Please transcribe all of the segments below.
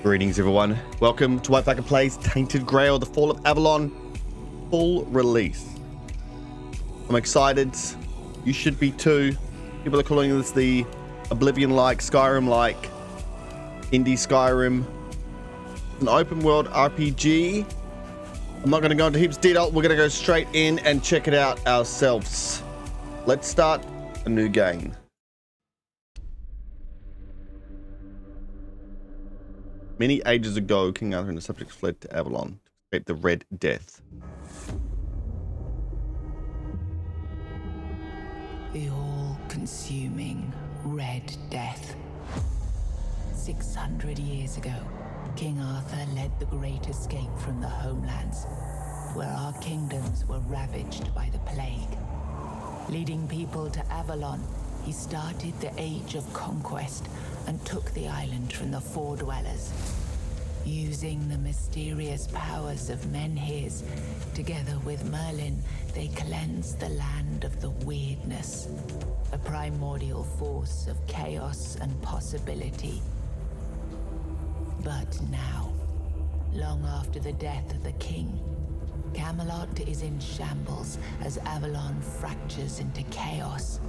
Greetings everyone, welcome to WhiteFalcon Plays Tainted Grail, the Fall of Avalon full release. I'm excited, you should be too. People are calling this the Oblivion-like, Skyrim-like, indie Skyrim. It's an open world RPG. I'm not going to go into heaps of detail, we're going to go straight in and check it out ourselves. Let's start a new game. Many ages ago, King Arthur and the subjects fled to Avalon to escape the Red Death. The all-consuming Red Death. 600 years ago, King Arthur led the Great Escape from the homelands, where our kingdoms were ravaged by the plague. Leading people to Avalon, he started the Age of Conquest and took the island from the Four Dwellers. Using the mysterious powers of Menhirs, together with Merlin, they cleansed the land of the Wyrdness, a primordial force of chaos and possibility. But now, long after the death of the king, Camelot is in shambles as Avalon fractures into chaos.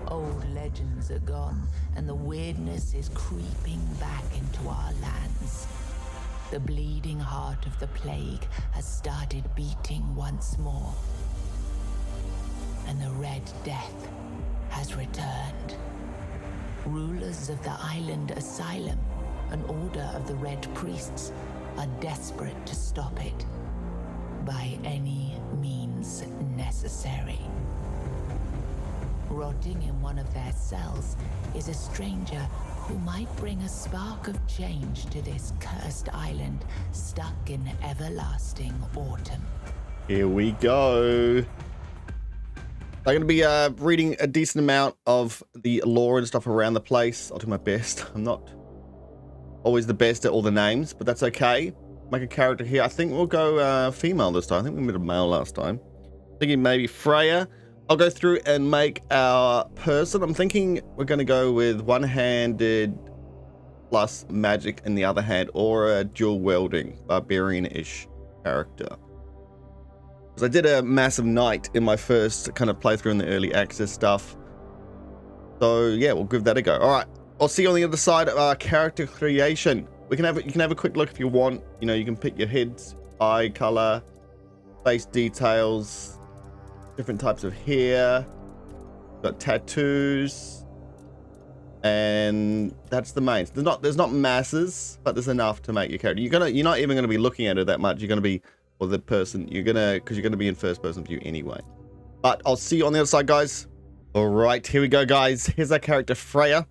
Old legends are gone, and the Wyrdness is creeping back into our lands. The bleeding heart of the plague has started beating once more, and the Red Death has returned. Rulers of the island asylum, an order of the Red Priests, are desperate to stop it by any means necessary. Rotting in one of their cells is a stranger who might bring a spark of change to this cursed island stuck in everlasting autumn. Here we go. I'm going to be reading a decent amount of the lore and stuff around the place. I'll do my best. I'm not always the best at all the names, but that's okay. Make a character here. I think we'll go female this time. I think we made a male last time. Thinking maybe Freya. I'll go through and make our person. I'm thinking we're going to go with one-handed plus magic in the other hand, or a dual wielding barbarian-ish character. Because I did a massive knight in my first kind of playthrough in the early access stuff. So yeah, we'll give that a go. All right, I'll see you on the other side of our character creation. You can have a quick look if you want. You know, you can pick your heads, eye color, face details, different types of hair, got tattoos, and that's the main. There's not masses, but there's enough to make your character. You're not even gonna be looking at it that much. You're gonna be, or the person, because you're gonna be in first person view anyway. But I'll see you on the other side, guys. All right, here we go, guys. Here's our character Freya.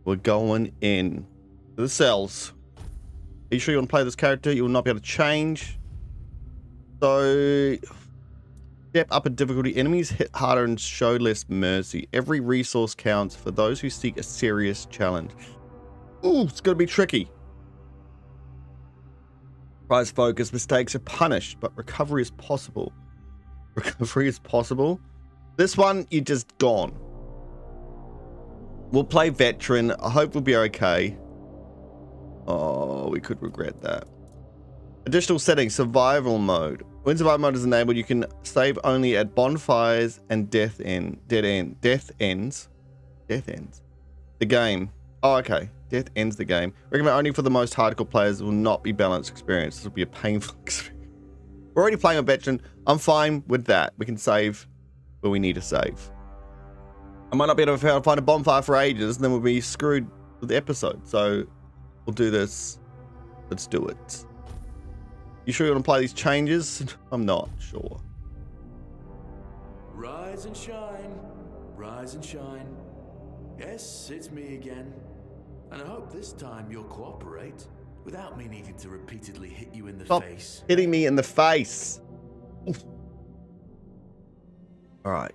We're going in to the cells. Are you sure you want to play this character? You will not be able to change. So step up in difficulty. Enemies hit harder and show less mercy. Every resource counts for those who seek a serious challenge. Ooh, it's going to be tricky. Prize focus. Mistakes are punished, but recovery is possible. Recovery is possible. This one, you're just gone. We'll play veteran. I hope we'll be okay. Oh, we could regret that. Additional settings. Survival mode. When survival mode is enabled, you can save only at bonfires and death ends. The game. Oh, okay. Death ends the game. Recommend only for the most hardcore players. It will not be balanced experience. This will be a painful experience. We're already playing a veteran. I'm fine with that. We can save where we need to save. I might not be able to find a bonfire for ages, and then we'll be screwed with the episode. So we'll do this. Let's do it. You sure you want to play these changes? I'm not sure. Rise and shine, rise and shine. Yes, it's me again. And I hope this time you'll cooperate without me needing to repeatedly hit you in the face. Hitting me in the face. Oof. All right.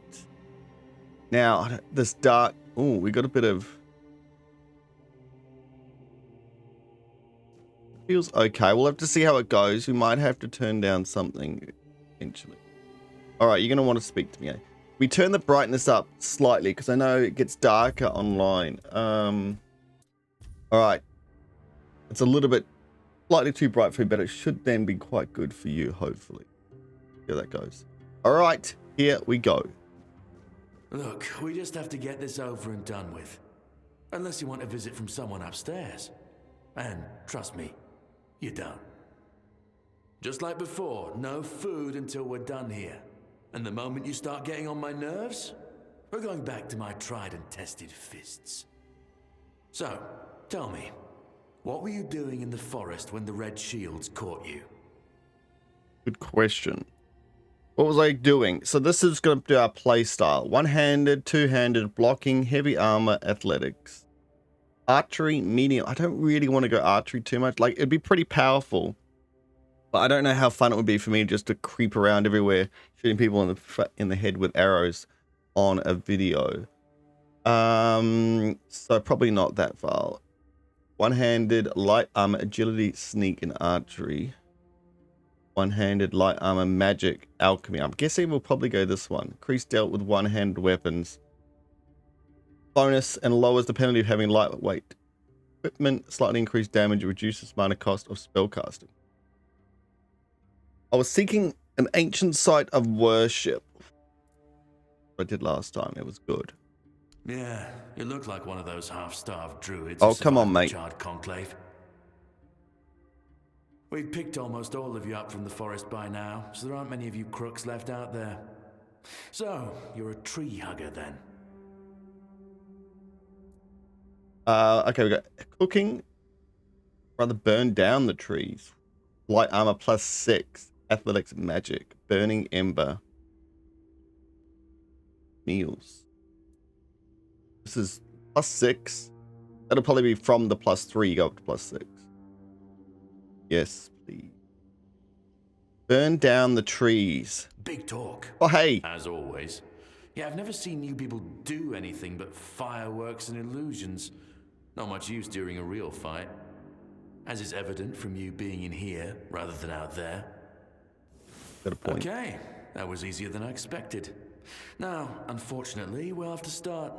Now, this dark... Oh, we got a bit of... Feels okay. We'll have to see how it goes. We might have to turn down something eventually. All right, you're going to want to speak to me. Eh? We turn the brightness up slightly because I know it gets darker online. All right. It's a little bit slightly too bright for you, but it should then be quite good for you, hopefully. See how that goes. All right, here we go. Look, we just have to get this over and done with. Unless you want a visit from someone upstairs. And trust me, you don't. Just like before, no food until we're done here. And the moment you start getting on my nerves, we're going back to my tried and tested fists. So, tell me, what were you doing in the forest when the Red Shields caught you? Good question. What was I doing? So this is going to be our play style. One-handed, two-handed, blocking, heavy armor, athletics. Archery, medium. I don't really want to go archery too much. Like, it'd be pretty powerful. But I don't know how fun it would be for me just to creep around everywhere, shooting people in the head with arrows on a video. So probably not that far. One-handed, light armor, agility, sneak, and archery. One-handed, light armor, magic, alchemy. I'm guessing we'll probably go this one. Increase dealt with one-handed weapons. Bonus and lowers the penalty of having lightweight equipment. Slightly increased damage, reduces minor cost of spellcasting. I was seeking an ancient site of worship. What I did last time. It was good. Yeah, you look like one of those half-starved druids. Oh, come on, mate. Charred conclave. We've picked almost all of you up from the forest by now, so there aren't many of you crooks left out there. So, you're a tree hugger then? Okay, we got cooking. Rather burn down the trees. Light armor +6. Athletics, magic. Burning ember. Meals. This is +6. That'll probably be from the +3. You go up to +6. Yes, please. Burn down the trees. Big talk. Oh, hey. As always. Yeah, I've never seen you people do anything but fireworks and illusions. Not much use during a real fight. As is evident from you being in here rather than out there. Got a point. Okay, that was easier than I expected. Now, unfortunately, we'll have to start.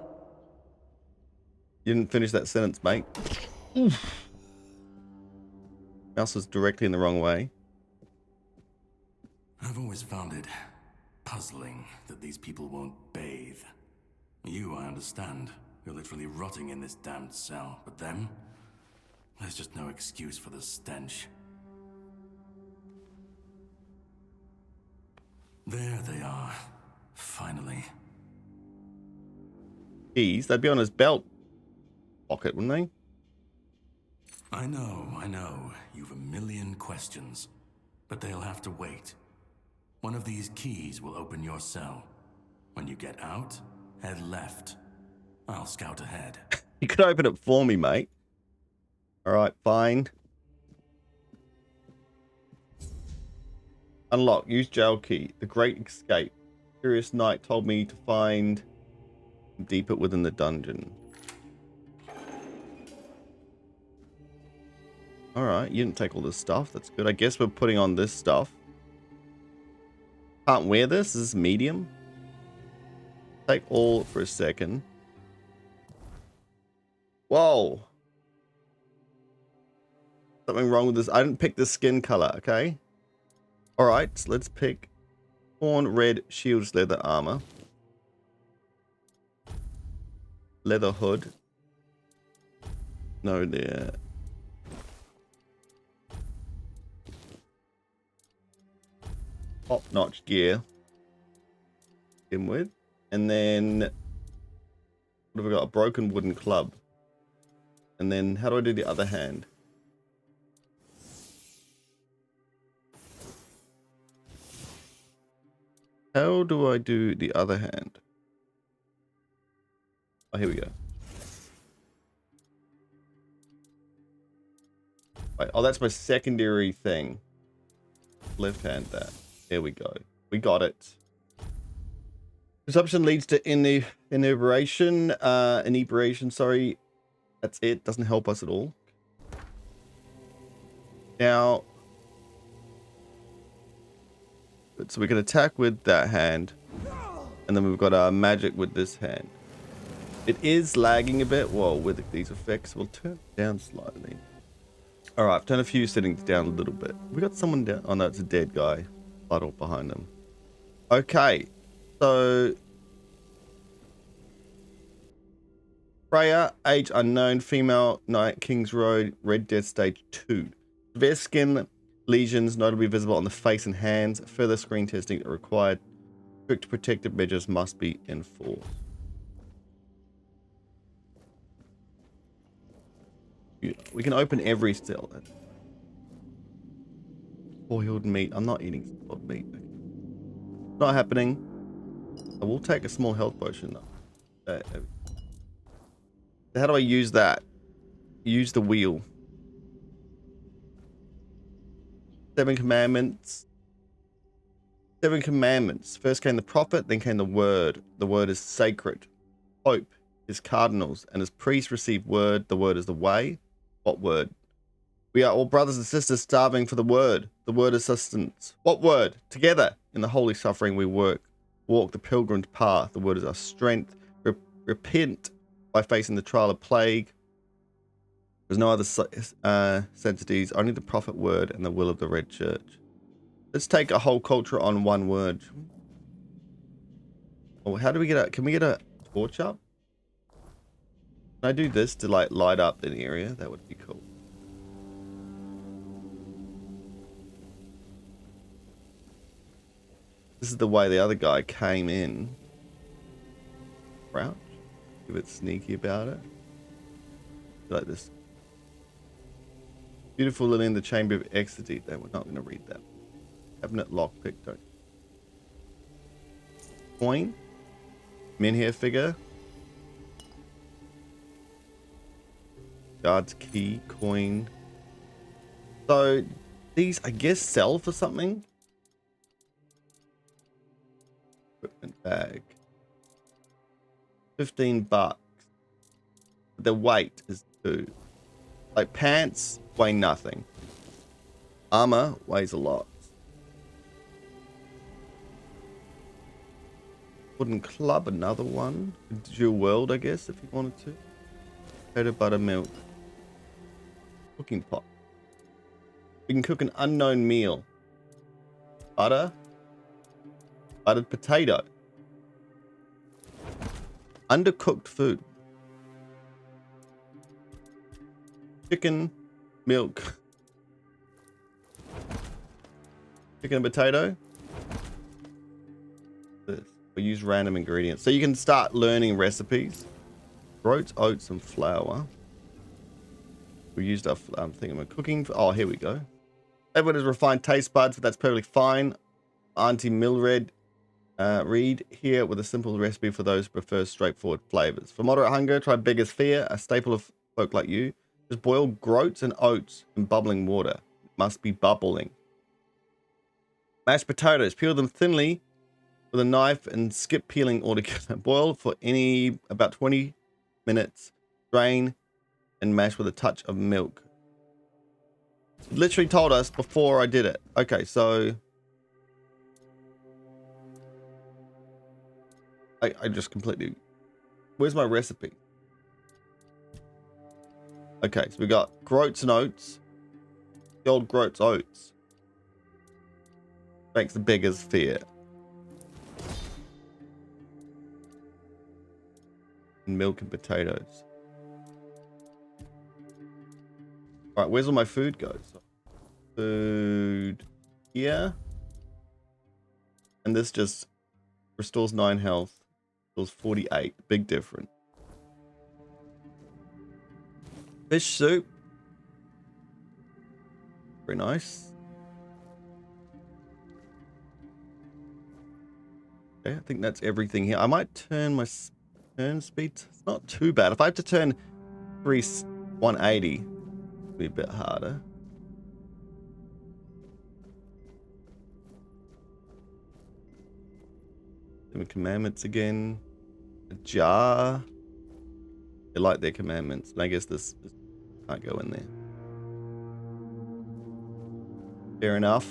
You didn't finish that sentence, mate. Oof. Mouse was directly in the wrong way. I've always found it puzzling that these people won't bathe. You, I understand. You're literally rotting in this damned cell. But them? There's just no excuse for the stench. There they are. Finally. Keys, they'd be on his belt pocket, wouldn't they? I know. You've a million questions. But they'll have to wait. One of these keys will open your cell. When you get out, head left. I'll scout ahead. You could open it for me, mate. Alright, fine. Unlock. Use jail key. The Great Escape. Curious Knight told me to find deeper within the dungeon. Alright, you didn't take all this stuff. That's good. I guess we're putting on this stuff. Can't wear this. Is this medium? Take all for a second. Whoa. Something wrong with this. I didn't pick the skin color, okay? Alright, so let's pick Horn Red Shields Leather Armor. Leather Hood. No, there. Top-notch gear. Begin with. And then what have we got? A broken wooden club. And then how do I do the other hand? How do I do the other hand? Oh, here we go. Wait, oh, that's my secondary thing. Left hand that. There we go. We got it. Consumption leads to inebriation, sorry. That's it. Doesn't help us at all. Now, so we can attack with that hand. And then we've got our magic with this hand. It is lagging a bit. Whoa, with these effects, we'll turn it down slightly. All right, I've turned a few settings down a little bit. We got someone down. Oh no, it's a dead guy. Puddle behind him. Okay, so Freya, age unknown, female, Night King's Road, Red Death Stage 2. Severe skin lesions notably visible on the face and hands. Further screen testing are required. Strict protective measures must be enforced. We can open every cell. Boiled meat. I'm not eating boiled meat. Not happening. I will take a small health potion though. How do I use that? Use the wheel. 7 commandments. 7 commandments. First came the prophet, then came the word. The word is sacred. Hope is cardinals, and as priests receive word, the word is the way. What word? We are all brothers and sisters starving for the word. The word is sustenance. What word? Together in the holy suffering we walk the pilgrim's path. The word is our strength. Repent by facing the trial of plague. There's no other sensities, only the prophet word and the will of the Red Church. Let's take a whole culture on one word. Oh, how do we get can we get a torch up? Can I do this to like light up an area? That would be cool. This is the way the other guy came in. Crouch. Be a bit sneaky about it. Like this. Beautiful lily in the chamber of ecstasy. We're not going to read that. Cabinet lockpick. Don't. Coin. Menhir figure. Guard's key. Coin. So these, I guess, sell for something. Equipment bag. $15. The weight is 2. Like pants weigh nothing. Armor weighs a lot. Wooden club, another one. Dual world, I guess, if you wanted to. Potato buttermilk. Cooking pot. We can cook an unknown meal. Butter. Buttered potato. Undercooked food. Chicken, milk. Chicken and potato. This. We use random ingredients. So you can start learning recipes. Groats, oats, and flour. We used our thing of cooking. Oh, here we go. Everyone has refined taste buds, but that's perfectly fine. Auntie Milred Reed here with a simple recipe for those who prefer straightforward flavors. For moderate hunger, try Beggar's Fear, a staple of folk like you. Just boil groats and oats in bubbling water. It must be bubbling. Mashed potatoes. Peel them thinly with a knife and skip peeling altogether. Boil for about 20 minutes. Drain and mash with a touch of milk. It literally told us before I did it. Okay, so I just completely... Where's my recipe? Okay, so we got groats and oats. The old groats oats. Makes the Beggar's Fear. And milk and potatoes. Alright, where's all my food goes? Food here. And this just restores 9 health. Restores 48. Big difference. Fish soup. Very nice. Okay, I think that's everything here. I might turn my turn speed. It's not too bad. If I have to turn 180, it'll be a bit harder. Doing commandments again. A jar. They like their commandments. And I guess this can't go in there. Fair enough.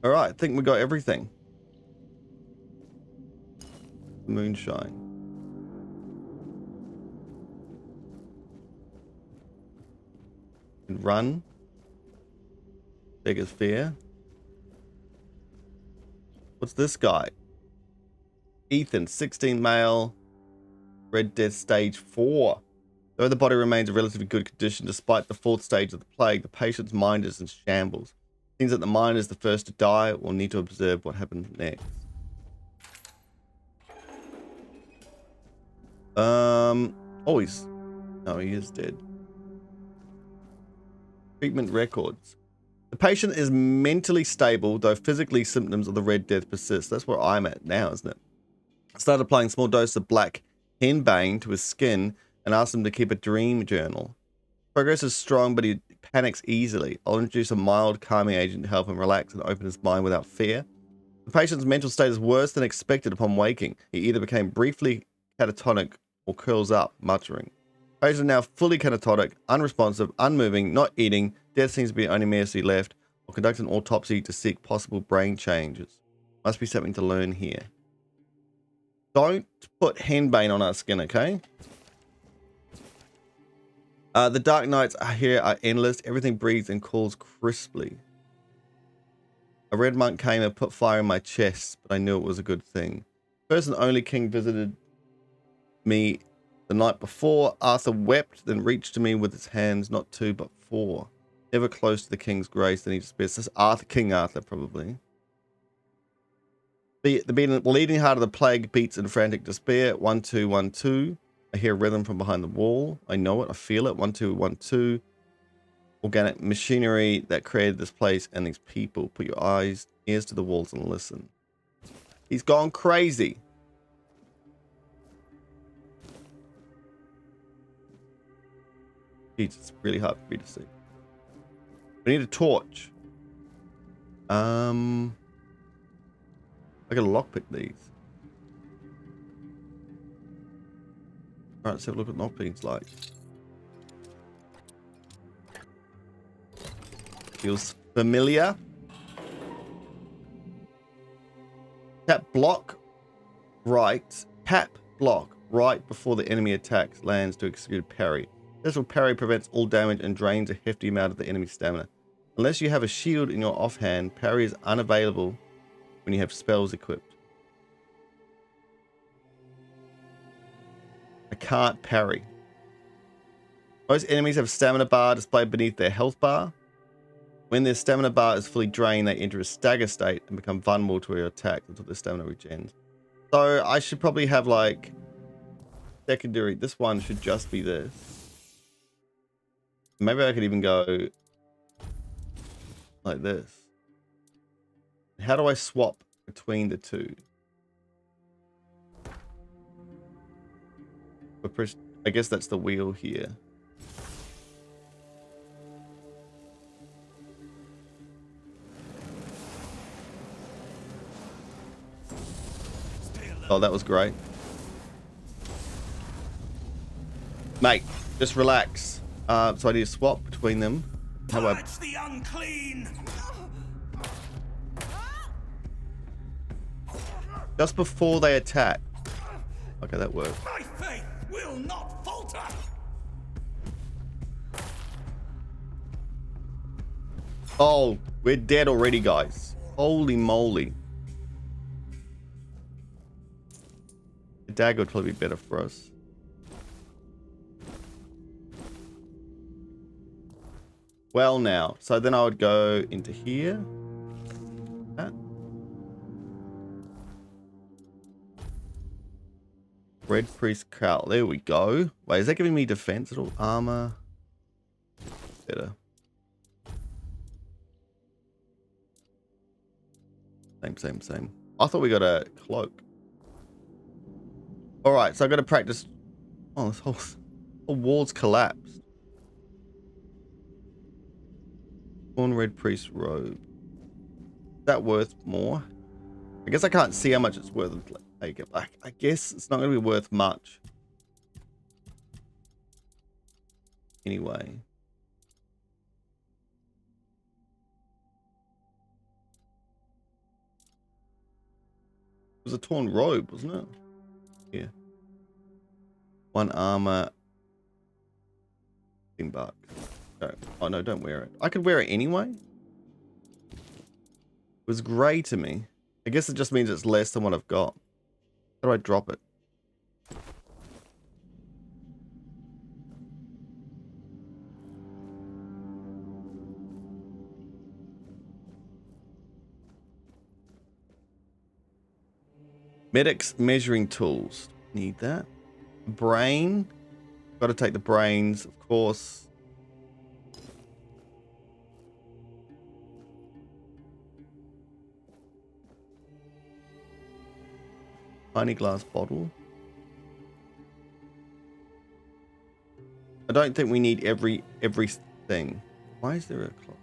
All right, I think we got everything. moonshine. And run. Biggest fear. What's this guy? Ethan, 16 male. Red Death stage 4. Though the body remains in relatively good condition despite the 4th stage of the plague, the patient's mind is in shambles. Seems that the mind is the first to die. We'll need to observe what happens next. Oh, he is dead. Treatment records. The patient is mentally stable, though physically symptoms of the Red Death persist. That's where I'm at now, isn't it? I started applying small doses of black henbane to his skin and asked him to keep a dream journal. Progress is strong, but he panics easily. I'll introduce a mild calming agent to help him relax and open his mind without fear. The patient's mental state is worse than expected upon waking. He either became briefly catatonic or curls up, muttering. The patient is now fully catatonic, unresponsive, unmoving, not eating. Death seems to be the only mercy left. I'll conduct an autopsy to seek possible brain changes. Must be something to learn here. Don't put henbane on our skin, okay? The dark nights here are endless. Everything breathes and cools crisply. A red monk came and put fire in my chest, but I knew it was a good thing. First and only king visited me the night before. Arthur wept, then reached to me with his hands, not 2 but 4. Ever close to the king's grace, then he despairs. This is Arthur, King Arthur, probably. The bleeding heart of the plague beats in frantic despair. 1 2 1 2. I hear rhythm from behind the wall. I know it. I feel it. 1 2 1 2. Organic machinery that created this place and these people. Put your ears to the walls and listen. He's gone crazy. Jeez, it's really hard for me to see. We need a torch. I gotta lockpick these. Alright, let's have a look at lockpicking's like. Feels familiar. Tap block right. Tap block right before the enemy attacks lands to execute parry. This will parry prevents all damage and drains a hefty amount of the enemy's stamina. Unless you have a shield in your offhand, parry is unavailable when you have spells equipped. I can't parry. Most enemies have a stamina bar displayed beneath their health bar. When their stamina bar is fully drained, they enter a stagger state and become vulnerable to your attack until their stamina regens. So I should probably have like secondary. This one should just be this. Maybe I could even go like this. How do I swap between the two? I guess that's the wheel here. Oh, that was great. Mate, just relax. So I need to swap between them. How about the unclean? just before they attack? Okay, that worked. My faith will not falter. Oh, we're dead already, guys. Holy moly. The dagger would probably be better for us. Well now, so then I would go into here. That. Red Priest Cowl. There we go. Wait, is that giving me defense at all? Armor. Better. Same. I thought we got a cloak. Alright, so I got to practice. Oh, this whole wall's collapsed. Torn Red Priest robe. Is that worth more? I guess I can't see how much it's worth until I take it back. I guess it's not going to be worth much. Anyway. It was a torn robe, wasn't it? here? 1 armor. $15. Oh no, don't wear it. I could wear it anyway. It was grey to me. I guess it just means it's less than what I've got. How do I drop it? Medics measuring tools. Need that. Brain. Got to take the brains, of course. Tiny glass bottle. I don't think we need everything. Why is there a clock?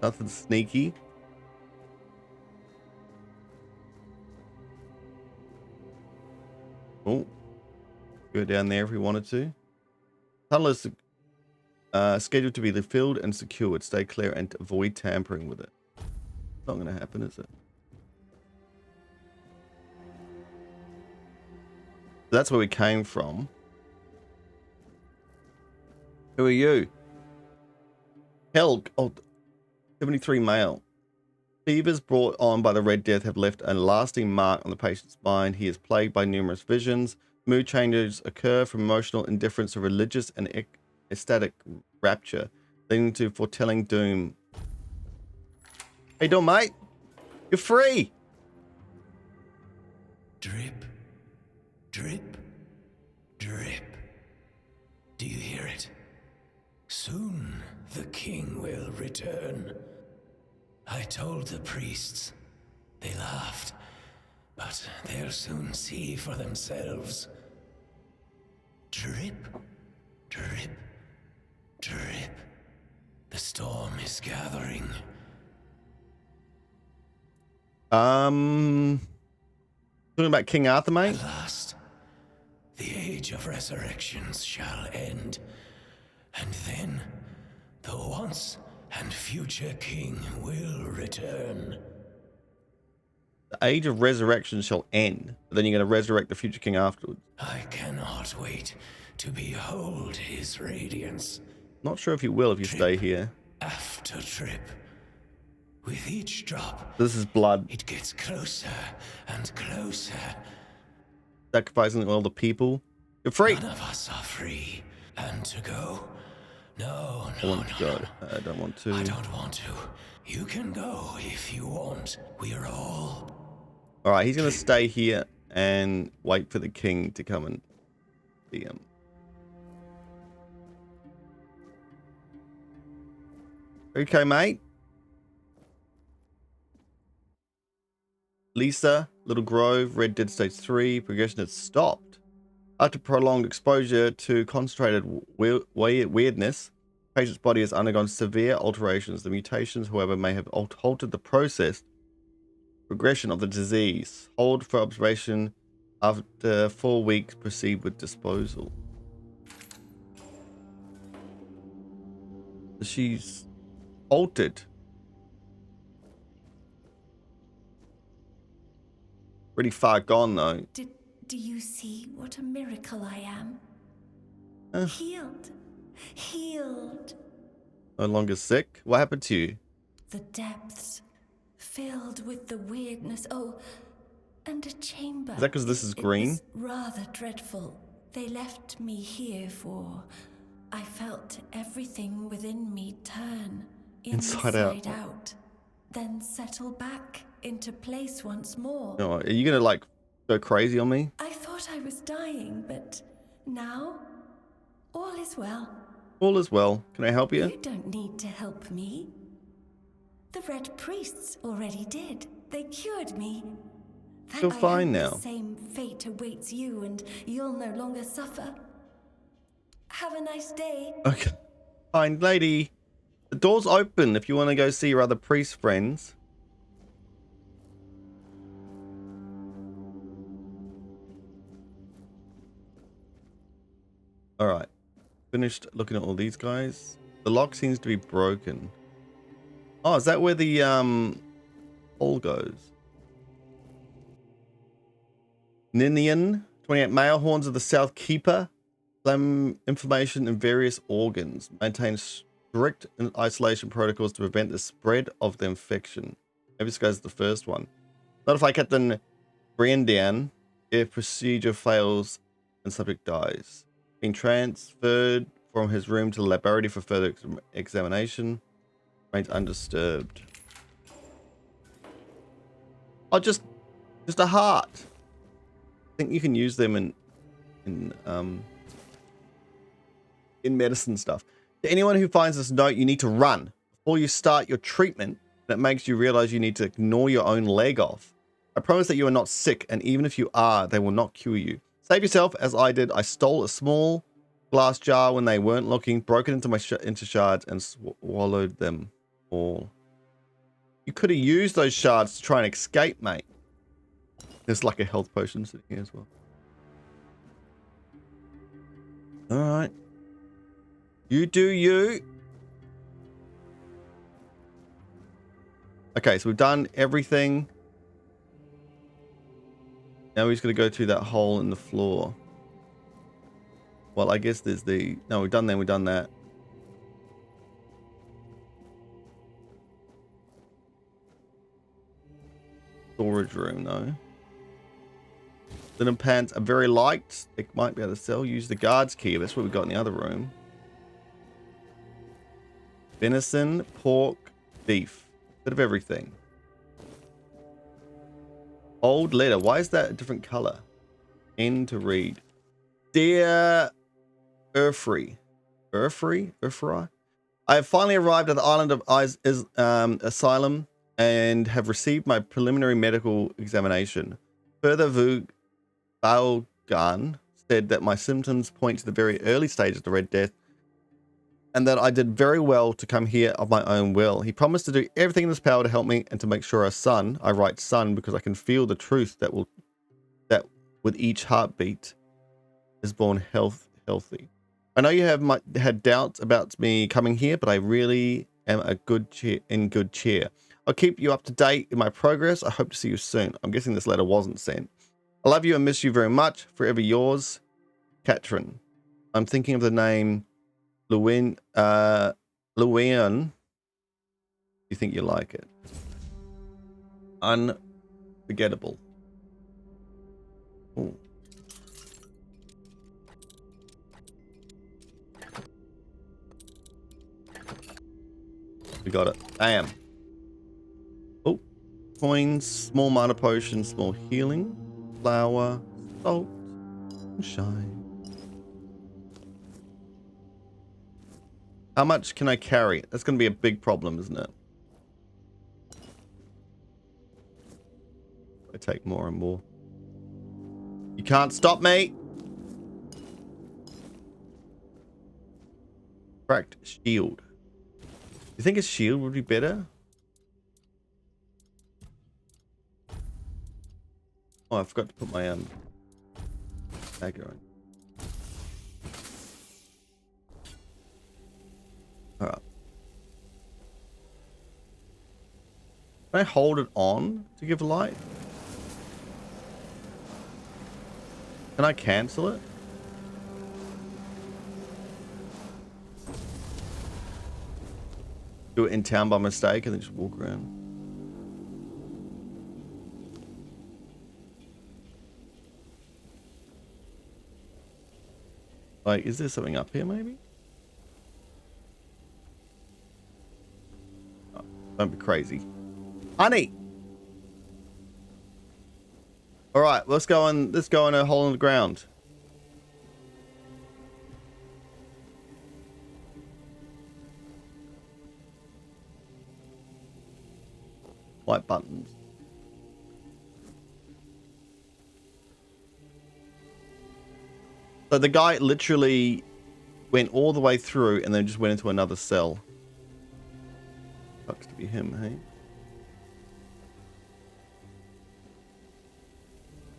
Nothing sneaky. Oh, go down there if we wanted to. Tunnel is scheduled to be filled and secured. Stay clear and avoid tampering with it. Not going to happen, is it? That's where we came from. Who are you? Helg. Oh, 73 male. Fevers brought on by the Red Death have left a lasting mark on the patient's mind. He is plagued by numerous visions. Mood changes occur from emotional indifference to religious and ecstatic rapture, leading to foretelling doom. How you doing, mate? You're free. Drip, drip, drip. Do you hear it? Soon the king will return. I told the priests. They laughed, but they'll soon see for themselves. Drip, drip, drip. The storm is gathering. Talking about King Arthur, mate? At last, the age of resurrections shall end, and then the once and future king will return. The age of resurrection shall end, but then you're going to resurrect the future king afterwards. I cannot wait to behold his radiance. Not sure if you will if you stay here. After trip. With each drop, This is blood. it gets closer and closer. Sacrificing all the people. You're free. None of us are free. And to go? No, I no, want to no, go. no. I don't want to. I don't want to. You can go if you want. We're all... Alright, he's going to stay here and wait for the king to come and see him. Okay, mate. Lisa, Little Grove, Red Dead Stage 3. Progression has stopped. After prolonged exposure to concentrated weirdness, the patient's body has undergone severe alterations. The mutations, however, may have halted the process progression of the disease. Hold for observation. After 4 weeks, proceed with disposal. She's altered. Pretty far gone, though. Do you see what a miracle I am? Healed. Healed. No longer sick? What happened to you? The depths, filled with the weirdness. Oh, and a chamber. Is that because this is green? It was rather dreadful. They left me here for... I felt everything within me turn Inside out. out, then settle back into place once more. No, are you gonna like go crazy on me? I thought I was dying, but now all is well. All is well. Can I help you? You don't need to help me. The Red Priests already did. They cured me. Feel fine now. The same fate awaits you, and you'll no longer suffer. Have a nice day. Okay. Fine, lady. The door's open if you want to go see your other priest friends. Alright. Finished looking at all these guys. The lock seems to be broken. Oh, is that where the all goes. Ninian, 28 male horns of the South Keeper. Phlegm inflammation in various organs. Maintains strict isolation protocols to prevent the spread of the infection. Maybe this goes to the first one. Notify Captain Briandan if procedure fails and subject dies. Being transferred from his room to the laboratory for further examination. Remains undisturbed. Oh, just a heart. I think you can use them in medicine stuff. To anyone who finds this note, you need to run before you start your treatment. That makes you realize you need to ignore your own leg off. I promise that you are not sick, and even if you are, they will not cure you. Save yourself, as I did. I stole a small glass jar when they weren't looking, broke it into shards, and swallowed them all. You could have used those shards to try and escape, mate. There's like a health potion sitting here as well. All right. You do you. Okay, so we've done everything. Now we're just going to go through that hole in the floor. Well, I guess there's the... No, we've done that. We've done that. Storage room, no. Linen pants are very light. They might be able to sell. Use the guard's key. That's what we got in the other room. Venison, pork, beef. Bit of everything. Old letter. Why is that a different color? End to read. Dear Urfrey. Urfrey? I have finally arrived at the island of Asylum and have received my preliminary medical examination. Further, Wyrdness said that my symptoms point to the very early stages of the Red Death and that I did very well to come here of my own will. He promised to do everything in his power to help me and to make sure our son, I write son because I can feel the truth that with each heartbeat is born healthy. I know you have had doubts about me coming here, but I really am in good cheer. I'll keep you up to date in my progress. I hope to see you soon. I'm guessing this letter wasn't sent. I love you and miss you very much. Forever yours, Katrin. I'm thinking of the name Llewyn. You think you like it? Unforgettable. Ooh. We got it. Bam. Oh, coins, small mana potion, small healing, flour, salt, and shine. How much can I carry? That's going to be a big problem, isn't it? I take more and more. You can't stop me. Cracked shield. You think a shield would be better? Oh, I forgot to put my dagger on. Alright. Can I hold it on to give light? Can I cancel it? Do it in town by mistake and then just walk around. Like, is there something up here maybe? Oh, don't be crazy. Honey! Alright, let's go in a hole in the ground. White buttons. So the guy literally went all the way through and then just went into another cell. Sucks to be him, hey?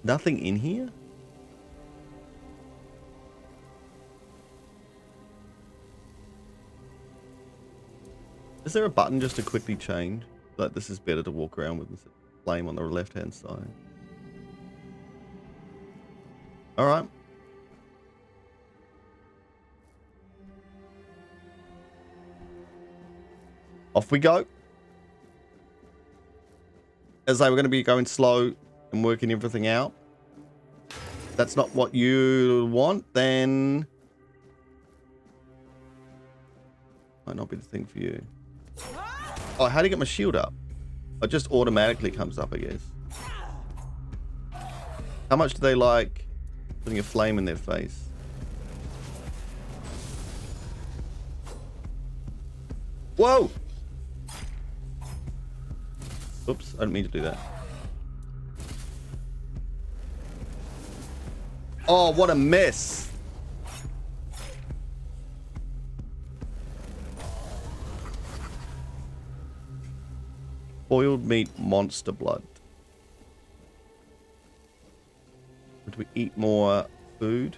Nothing in here? Is there a button just to quickly change? But this is better to walk around with this flame on the left-hand side. All right. Off we go. As they were going to be going slow and working everything out. If that's not what you want, then might not be the thing for you. Oh, how do you get my shield up? It just automatically comes up, I guess. How much do they like putting a flame in their face? Whoa! Oops, I didn't mean to do that. Oh, what a mess! Boiled meat, monster blood. Would we eat more food?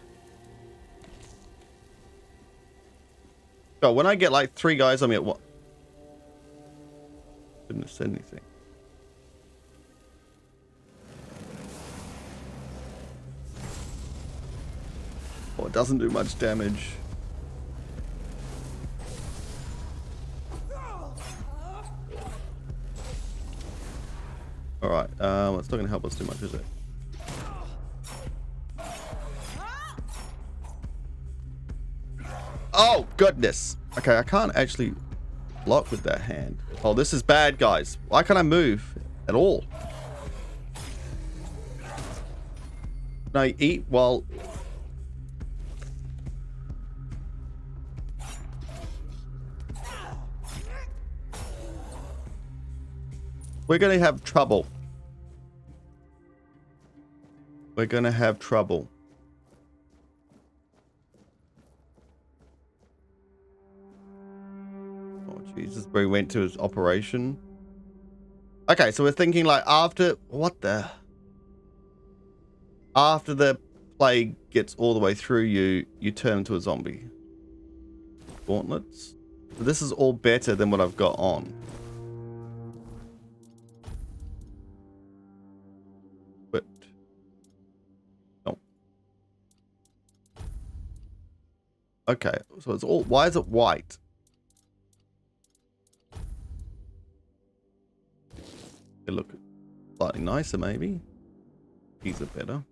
Oh, when I get like 3 guys on me at what? Couldn't have said anything. Oh, it doesn't do much damage. Alright, it's not going to help us too much, is it? Oh, goodness. Okay, I can't actually block with that hand. Oh, this is bad, guys. Why can't I move at all? Can I eat while... We're going to have trouble. We're going to have trouble. Oh, Jesus. Where he went to his operation. Okay, so we're thinking like after... What the... After the plague gets all the way through you, you turn into a zombie. Gauntlets. So this is all better than what I've got on. But... No. Okay, so it's all... Why is it white? They look slightly nicer, maybe. These are better.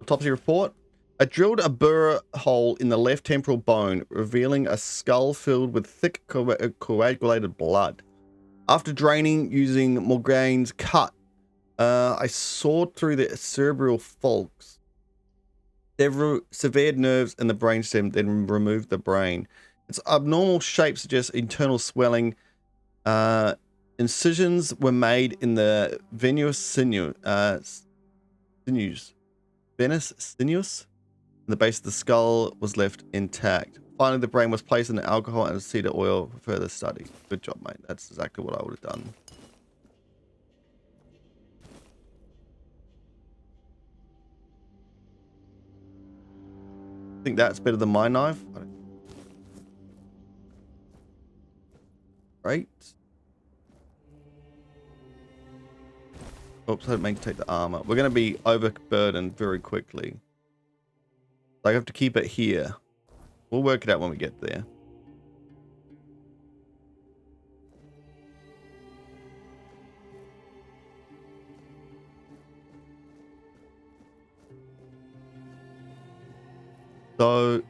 Autopsy report. I drilled a burr hole in the left temporal bone, revealing a skull filled with thick coagulated blood. After draining using Morgane's cut, I sawed through the cerebral folks, severed nerves in the brainstem, then removed the brain. Its abnormal shape suggests internal swelling. Incisions were made in the venous sinews. Venous sinews. The base of the skull was left intact. Finally, the brain was placed in alcohol and cedar oil for further study. Good job, mate. That's exactly what I would have done. I think that's better than my knife. Right. Oops, I didn't mean to take the armor. We're going to be overburdened very quickly. I have to keep it here. We'll work it out when we get there. So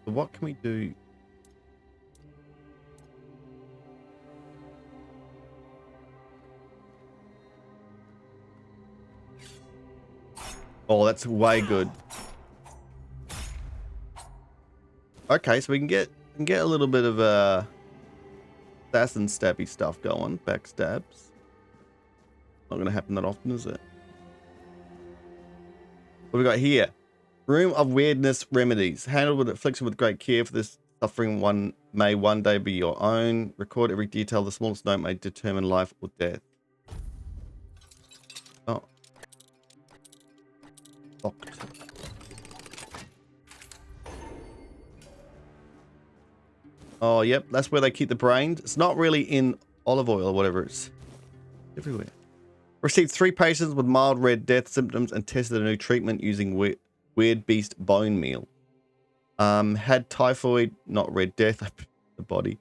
what can we do? Oh, that's way good. Okay, so we can get a little bit of assassin stabby stuff going. Backstabs. Not gonna happen that often, is it? What we got here? Room of Wyrdness remedies. Handled with affliction with great care, for this suffering one may one day be your own. Record every detail. The smallest note may determine life or death. Oh. Locked. Oh, yep. That's where they keep the brains. It's not really in olive oil or whatever. It's everywhere. Received 3 patients with mild red death symptoms and tested a new treatment using weird beast bone meal. Had typhoid, not red death, the body.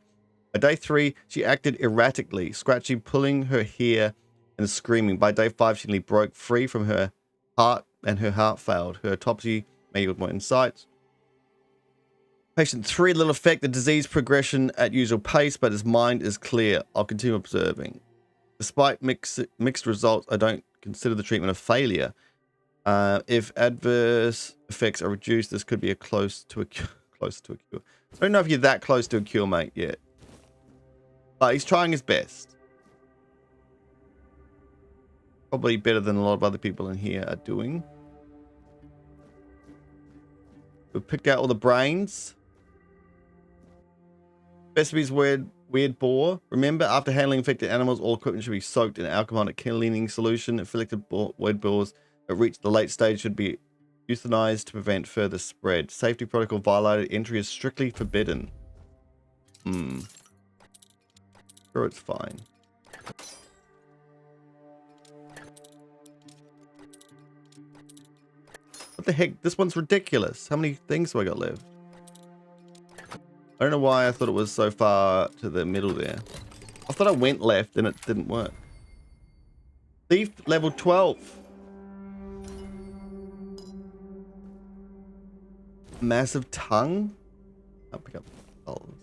By day 3, she acted erratically, scratching, pulling her hair, and screaming. By day 5, she nearly broke free from her heart, and her heart failed. Her autopsy may yield more insights. Patient 3, little affect the disease progression at usual pace, but his mind is clear. I'll continue observing. Despite mixed results, I don't consider the treatment a failure. If adverse effects are reduced, this could be close to a cure. I don't know if you're that close to a cure, mate, yet. But he's trying his best. Probably better than a lot of other people in here are doing. We've picked out all the brains. Recipes weird boar. Remember, after handling infected animals, all equipment should be soaked in alcoholic cleaning solution. Afflicted weird boars that reach the late stage should be euthanized to prevent further spread. Safety protocol violated. Entry is strictly forbidden. Sure, it's fine. What the heck? This one's ridiculous. How many things do I got left? I don't know why I thought it was so far to the middle there. I thought I went left and it didn't work. Thief level 12. Massive tongue. I'll pick up skulls.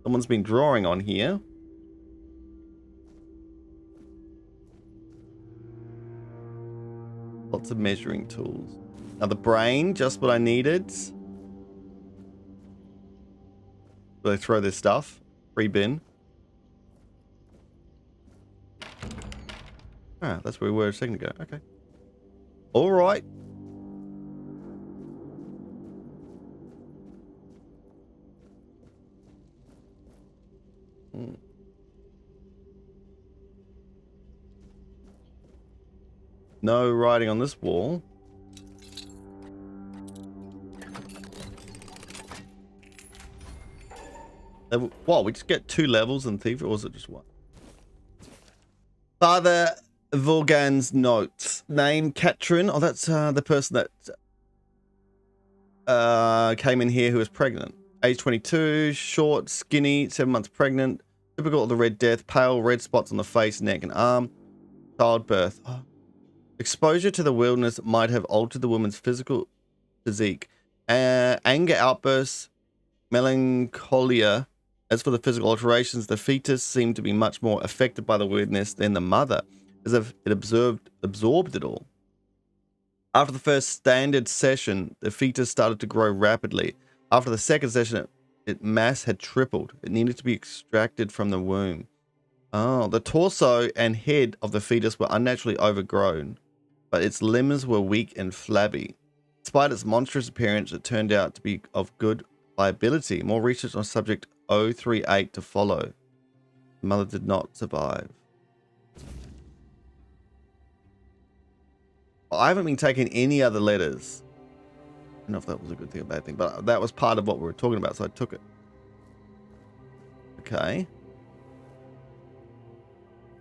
Someone's been drawing on here. Lots of measuring tools. Now the brain, just what I needed. Do they throw this stuff? Free bin. Ah, that's where we were a second ago. Okay. All right. No writing on this wall. Wow, we just get 2 levels in Thief, or was it just 1? Father Vorgan's notes. Name Katrin. Oh, that's the person that came in here who was pregnant. Age 22, short, skinny, 7 months pregnant. Typical of the Red Death. Pale, red spots on the face, neck, and arm. Childbirth. Oh. Exposure to the wilderness might have altered the woman's physical physique. Anger outbursts, melancholia. As for the physical alterations, the fetus seemed to be much more affected by the weirdness than the mother, as if it absorbed it all. After the first standard session, the fetus started to grow rapidly. After the second session, its mass had tripled. It needed to be extracted from the womb. Oh, the torso and head of the fetus were unnaturally overgrown, but its limbs were weak and flabby. Despite its monstrous appearance, it turned out to be of good viability. More research on subject 038 to follow. The mother did not survive. I haven't been taking any other letters. I don't know if that was a good thing or bad thing, but that was part of what we were talking about, so I took it. Okay.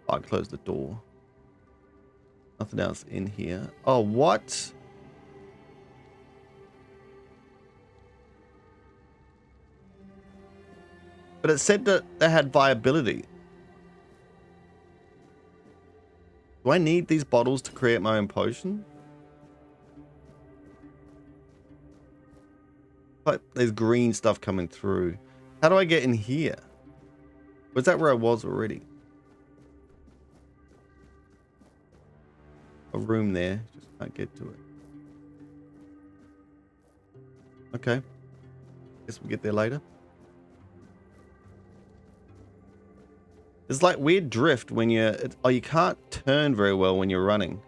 I closed the door. Nothing else in here. Oh, what? But it said that they had viability. Do I need these bottles to create my own potion? Like there's green stuff coming through. How do I get in here? Was that where I was already? A room there. Just can't get to it. Okay. Guess we'll get there later. There's like weird drift when you're... Oh, you can't turn very well when you're running.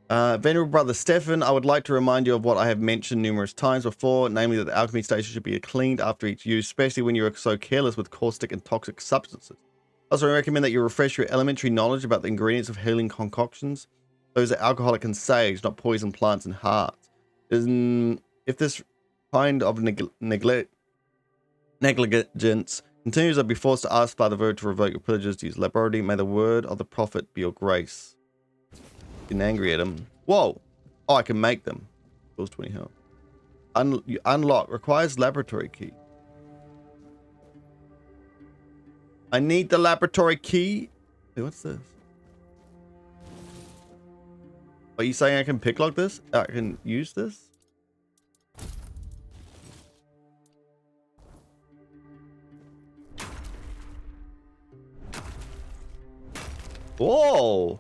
Venerable Brother Stefan, I would like to remind you of what I have mentioned numerous times before, namely that the alchemy station should be cleaned after each use, especially when you're so careless with caustic and toxic substances. I also recommend that you refresh your elementary knowledge about the ingredients of healing concoctions. Those are alcoholic and sage, not poison plants and hearts. If this kind of negligence continues, I'll be forced to ask Father Verd to revoke your privileges to use laboratory. May the word of the prophet be your grace. Getting angry at him. Whoa! Oh, I can make them. Costs 20 health. Unlock. Requires laboratory key. I need the laboratory key. Hey, what's this? Are you saying I can picklock this? I can use this? Whoa!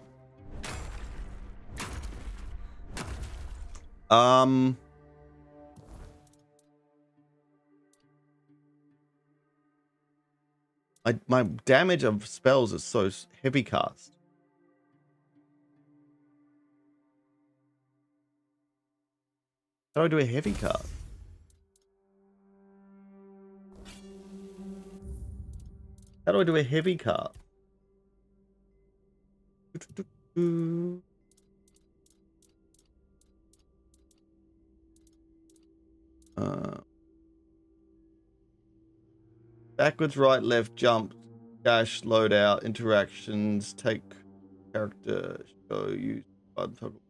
My damage of spells is so heavy cast. How do I do a heavy cast? How do I do a heavy cast? Backwards, right, left, jump, dash, loadout, interactions, take character, show, use, toggle.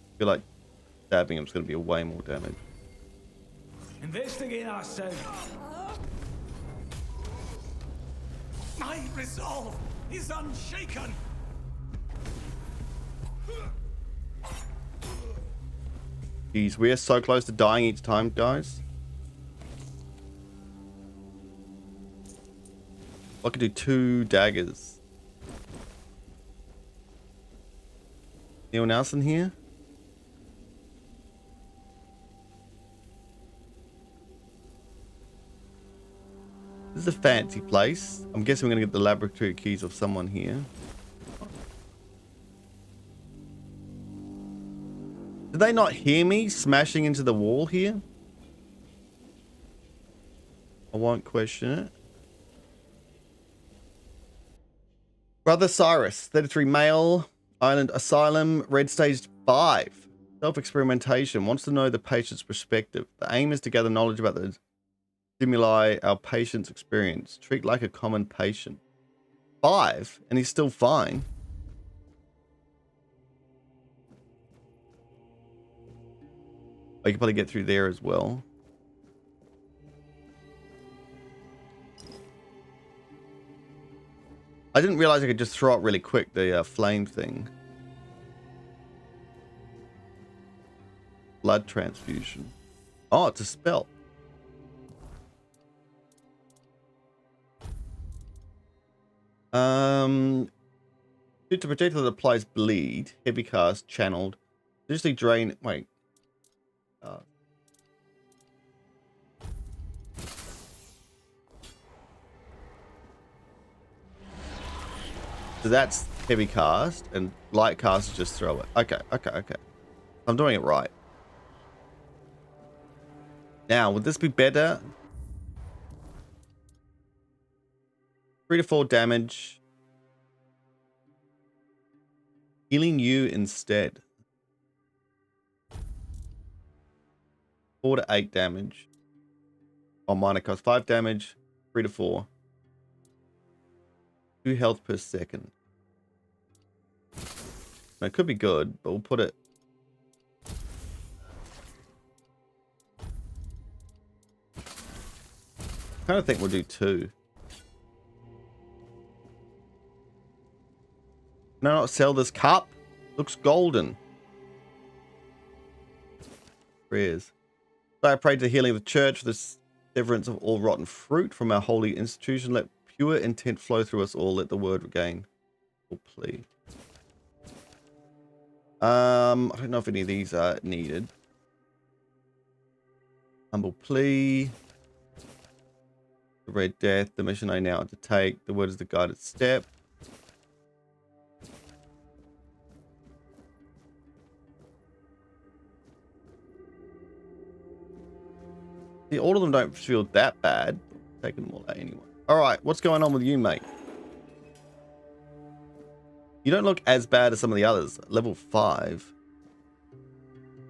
I feel like stabbing him is going to be way more damage. Investigate ourselves. My resolve is unshaken. Jeez, we are so close to dying each time, guys. I could do 2 daggers. Anyone else in here? This is a fancy place. I'm guessing we're going to get the laboratory keys of someone here. Did they not hear me smashing into the wall here? I won't question it. Brother Cyrus, 33 male, Island Asylum, Red Stage 5. Self-experimentation, wants to know the patient's perspective. The aim is to gather knowledge about the stimuli our patient's experience. Treat like a common patient. 5, and he's still fine. I could probably get through there as well. I didn't realize I could just throw it really quick, the flame thing. Blood transfusion. Oh, it's a spell. To projectile that applies bleed, heavy cast, channeled. Usually drain. Wait. So that's heavy cast, and light cast is just throw it. Okay. I'm doing it right. Now, would this be better? 3 to 4 damage. Healing you instead. 4 to 8 damage. Oh, minor cost 5 damage. 3 to 4. 2 health per second. Now, it could be good, but we'll put it. I kind of think we'll do 2. No, not sell this cup. Looks golden. Prayers. So I prayed to the healing of the church for the severance of all rotten fruit from our holy institution. Let pure intent flow through us all. Let the word regain or plea. I don't know if any of these are needed. Humble plea. The red death. The mission I now have to take. The word is the guided step. See, all of them don't feel that bad. I'm taking them all out anyway. All right, what's going on with you, mate? You don't look as bad as some of the others. Level 5.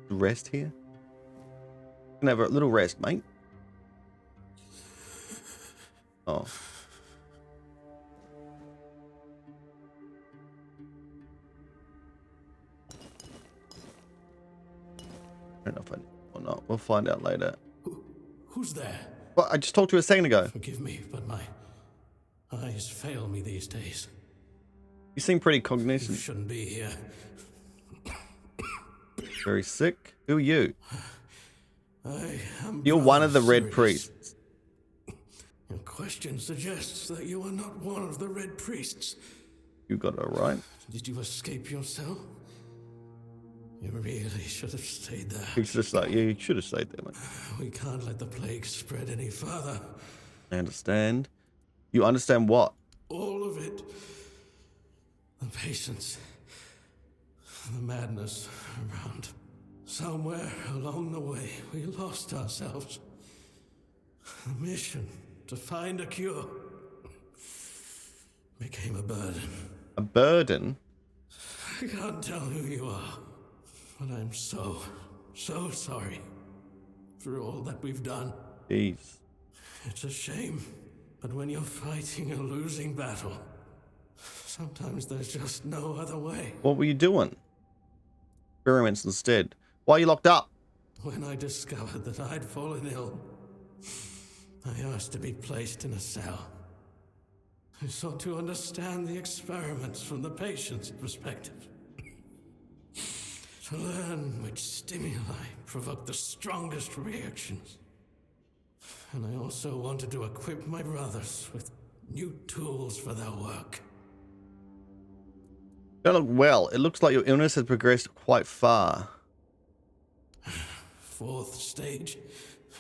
Rest here? You can have a little rest, mate. Oh. I don't know if I did or not. We'll find out later. Who's there? Well, I just talked to you a second ago. Forgive me, but my eyes fail me these days. You seem pretty You cognizant. shouldn't be here. Very sick. Who are you? I am You're one of the Red serious. Priests. Your question suggests that you are not one of the Red Priests. You got it all right. Did you escape yourself? You really should have stayed there. He's just like, yeah, you should have stayed there, mate. We can't let the plague spread any further. I understand. You understand what? All of it. The patience. The madness around. Somewhere along the way, we lost ourselves. The mission to find a cure became a burden. A burden? I can't tell who you are, but I'm so sorry for all that we've done. Jeez. It's a shame, but when you're fighting a losing battle, sometimes there's just no other way. What were you doing? Experiments instead. Why are you locked up? When I discovered that I'd fallen ill, I asked to be placed in a cell. I sought to understand the experiments from the patient's perspective. To learn which stimuli provoke the strongest reactions. And I also wanted to equip my brothers with new tools for their work. You don't look well. It looks like your illness has progressed quite far. 4th stage,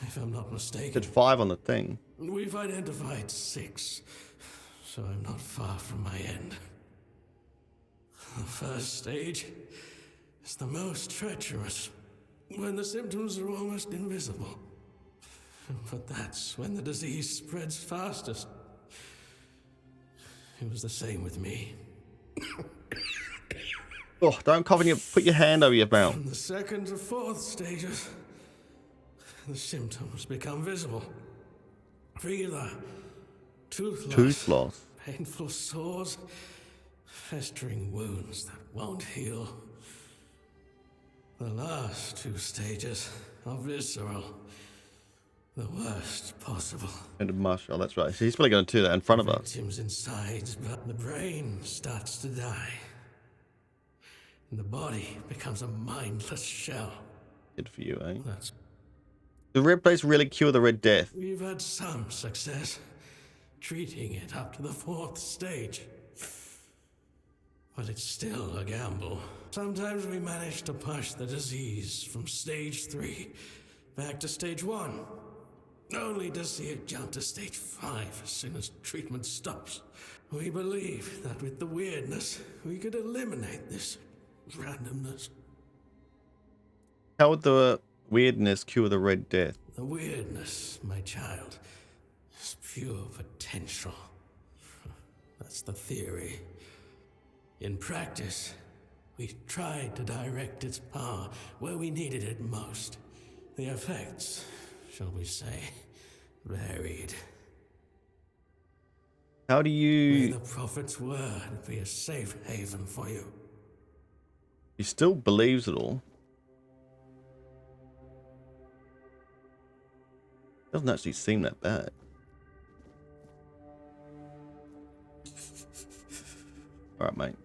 if I'm not Said mistaken. 5 on the thing. We've identified 6, so I'm not far from my end. The 1st stage is the most treacherous, when the symptoms are almost invisible. But that's when the disease spreads fastest. It was the same with me. Oh, don't cough in your... Put your hand over your mouth. From the 2nd to 4th stages, the symptoms become visible. Fever, Tooth loss. painful sores, festering wounds that won't heal. The last 2 stages are visceral, the worst possible. And Marshall, that's right. So he's probably going to do that in front of us. Victims inside, but the brain starts to die. And the body becomes a mindless shell. Good for you, eh? That's The Red Place really cure the Red Death. We've had some success treating it up to the 4th stage. But it's still a gamble. Sometimes we manage to push the disease from stage 3 back to stage 1, only to see it jump to stage 5 as soon as treatment stops. We believe that with the Wyrdness, we could eliminate this randomness. How would the Wyrdness cure the Red Death? The Wyrdness, my child, is pure potential. That's the theory. In practice, we tried to direct its power where we needed it most. The effects, shall we say, varied. How do May you... the Prophet's word be a safe haven for you. He still believes it all. Doesn't actually seem that bad. Alright, mate.